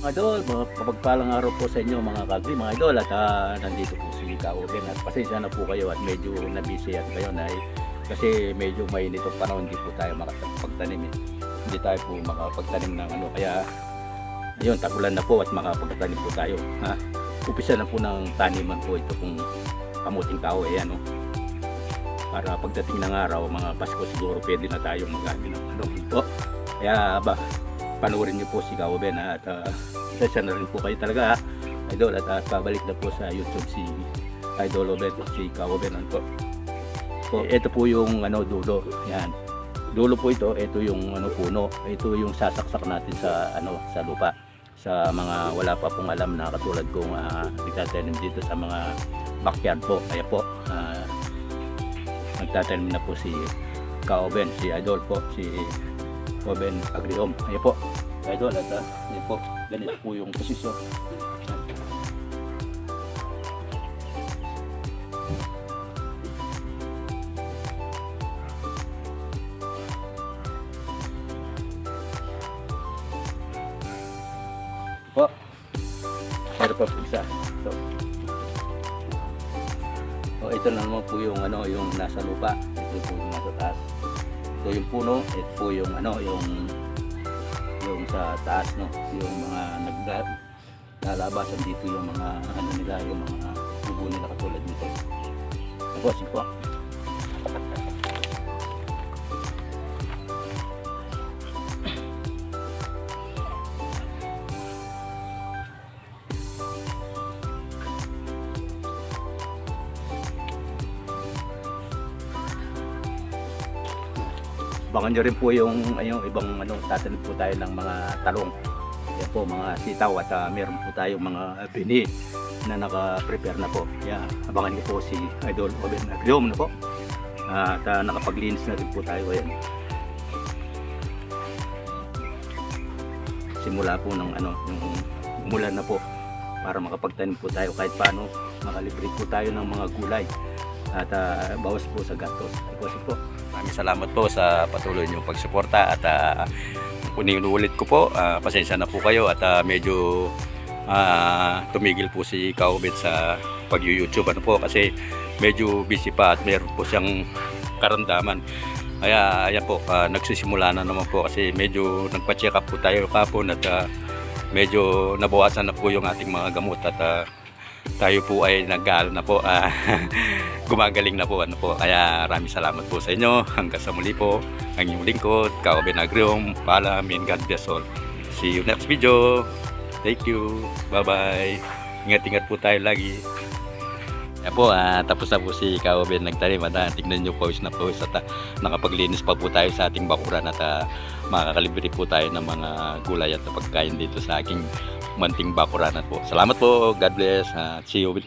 Mga idol, mapagpalang araw po sa inyo mga kagri, mga idol, at nandito po si Kaoben at pasensya na po kayo at medyo nabisi at kayo na kasi medyo mainit ang panahon, hindi po tayo makapagtanim hindi tayo po makapagtanim ng kaya ayun, tagulan na po at makapagtanim po tayo upisa na po ng taniman po ito kung kamuting kahoy para pagdating ng araw, mga Pasko siguro pwede na tayong magamit ng po. Kaya panoorin niyo po si Kaoben at session na rin po kayo talaga idol at pabalik na po sa YouTube si Idol Obed, si Kaoben po. So, ito po yung dulo. Yan. Dulo po ito yung puno. Ito yung sasaksak natin sa sa lupa. Sa mga wala pa pong alam na katulad kong nagtatanim dito sa mga backyard po. Kaya po nagtatanim na po si Kaoben, si Idol po, si Oben Agri-Home. Ayan po, idol, at ayan po, ganito po yung posisyon. Po, meron pa po isa. So, ito na naman po yung yung nasa lupa. Ito po yung nasa taas. Ito yung puno, ito po yung yung sa taas yung mga naglalabasan dito yung mga nila, yung mga tubo nila katulad nito. Ako si po. Abangan nyo rin po yung ibang tatanim po tayo ng mga talong. Yan po, mga sitaw at meron po tayong mga bini na naka-prepare na po. Yan, abangan nyo po si Idol Oben Agri-Home na po. At nakapaglinis na rin po tayo. Ayan. Simula po ng yung umulan na po para makapagtanim po tayo kahit paano makalibre po tayo ng mga gulay at bawas po sa gastos. Kasi po, maraming salamat po sa patuloy niyong pagsuporta at ulit ko po, pasensya na po kayo at medyo tumigil po si Kaoben sa pag-YouTube po kasi medyo busy pa at meron po siyang karamdaman. Kaya ayan po, nagsisimula na naman po kasi medyo nagpa-check up po tayo kapon at medyo nabawasan na po yung ating mga gamot at tayo po ay nag-aal na po, gumagaling na po kaya maraming salamat po sa inyo. Hanggang sa muli po, ang inyong lingkod, Kaoben Agri-Home. Paalam and God bless all. See you next video. Thank you. Bye bye. Ingat-ingat po tayo lagi. Yan po, tapos na po si Kaoben nagtanim at tignan nyo po na po at nakapaglinis pa po tayo sa ating bakuran at makakalibre po tayo ng mga gulay at pagkain dito sa aking manting bakuran po. Salamat po. God bless. See you.